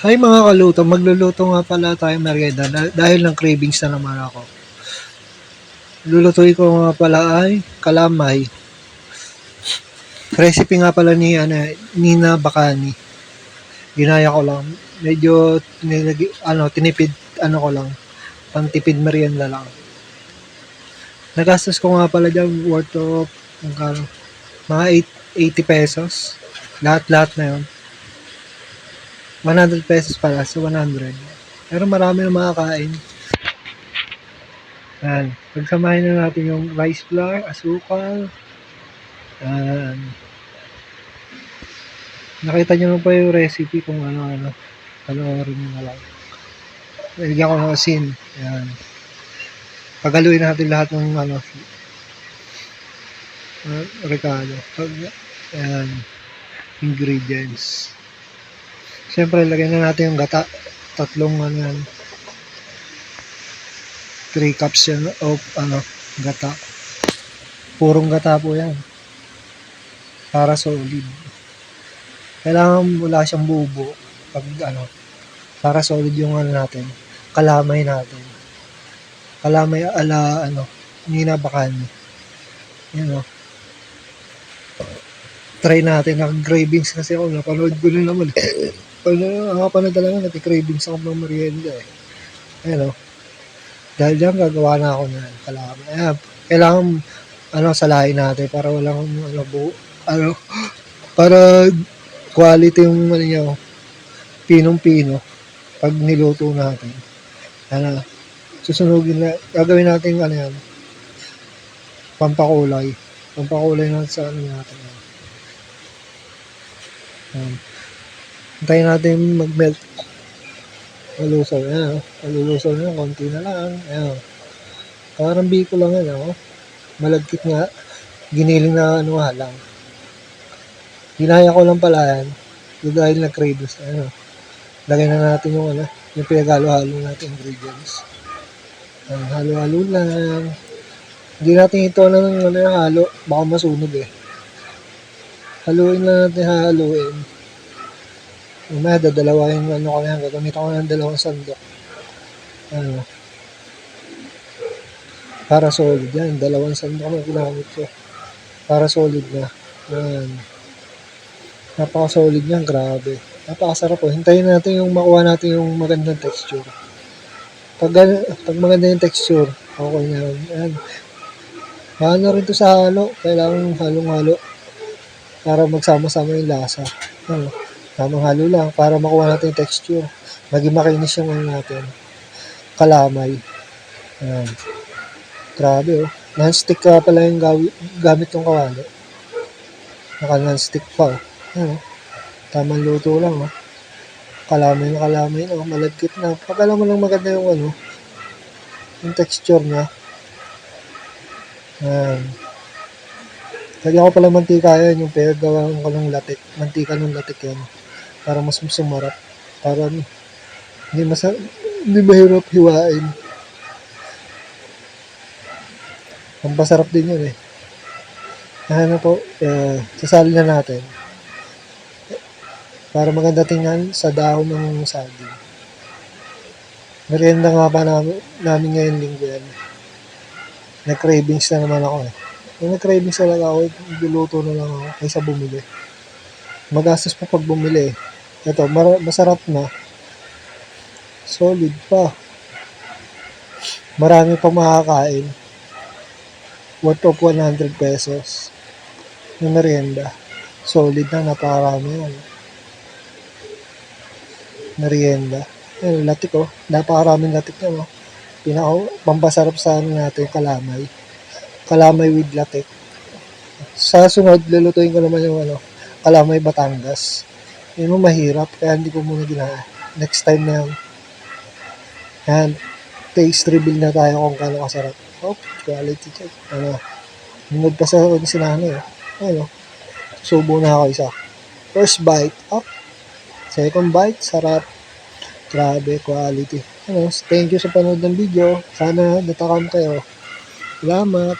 Hi mga kaluto, magluluto nga pala tayo merienda dahil ng cravings na naman ako. Lulutuin ko nga pala ay kalamay. Recipe nga pala ni Nina Bacani. Ginaya ko lang. Medyo tinipid ko lang. Pantipid merienda lang. Nagastos ko nga pala dyan worth of mga 80 pesos. Lahat-lahat na yun. 100 pesos pala, so 100. Pero marami na makakain. Ayan. Pagsamahin na natin yung rice flour, asukal. Ayan. Nakita nyo na pa yung recipe kung ano. Panoorin nyo na lang. Nilagyan ko ng asin. Ayan. Pagaluin natin lahat ng rekado. Ayan. Ingredients. Siyempre, lagyan na natin yung gata. 3 cups yan of gata. Purong gata po yan. Para solid. Kailangan wala siyang bubo. Pag para solid yung natin. Kalamay natin. Kalamay ala Nina Bacani. Yan try natin. Naka-cravings kasi ako. Napanood ko na naman. Talaga nati-cravings ako ng merienda eh. Ayan dahil dyan gagawa na ako ng kalamay. Ayan. Kailangan salahin natin para walang para quality yung pinong-pino pag niluto natin. Susunugin na, gagawin natin yan, pampakulay na sa natin. Hintayin natin mag-melt. Malusaw yan. Malulusaw na, konti na lang. Ayan. Parang biko lang yan. Malagkit nga. Giniling na lang. Ginaya ko lang pala yan. Dahil nag-cravings. Lagay na natin yung yung pinag-halo-halo natin ingredients. Halo-halo lang. Hindi natin ito ng halo. Baka masunog eh. Haluin lang natin, haluin. Umaya, dadalawahin ko yan. Gagamitan ko ng 2 sandok. Para solid yan. 2 sandok na ginamit ko. Para solid na. Yan. Napaka-solid yan. Grabe. Napakasarap po. Hintayin natin yung makuha natin yung magandang texture. Pag maganda yung texture, okay na yun. Yan. Mahal rin to sa halo. Kailangan halong-halo. Para magsama-sama yung lasa. Tamang halo lang para makuha natin yung texture. Maging makinis yung natin. Kalamay. Ayan. Grabe Non-stick ka pala yung gamit yung kawali. Naka-non-stick pa Tamang luto lang Kalamay na. Malagkit na. Pag alam mo lang maganda yung yung texture niya. Ayan. Lagyan ko pala mantika yan, yung pinagawa ko ng latik. Mantika ng latik yan. Para mas sumarap. Para hindi mahirap hiwain. Ang pasarap din yun eh. Sasali na natin. Para maganda tingnan sa dahon ng saging. Merienda nga pa namin ngayon linggo yan. Nag-cravings na naman ako Kung nag-cravings talaga ako, luluto na lang ako kaysa bumili. Magastos pa pag bumili Ito, masarap na. Solid pa. Marami pa makakain. Worth of 100 pesos. Yung merienda. Solid na, napakarami yan. Merienda. Latik Napakaraming latik yan pampasarap sa natin kalamay. Kalamay with latik. Sa sunod, lulutuin ko naman yung kalamay Batangas. Yun mahirap, kaya hindi ko muna ginaya. Next time na yan. Taste reveal na tayo kung kano kasarap. Quality check. Nunod pa sa sinanay subo na ako isa. First bite, second bite, sarap. Grabe, quality. Thank you sa panood ng video. Sana natakam kayo. Salamat.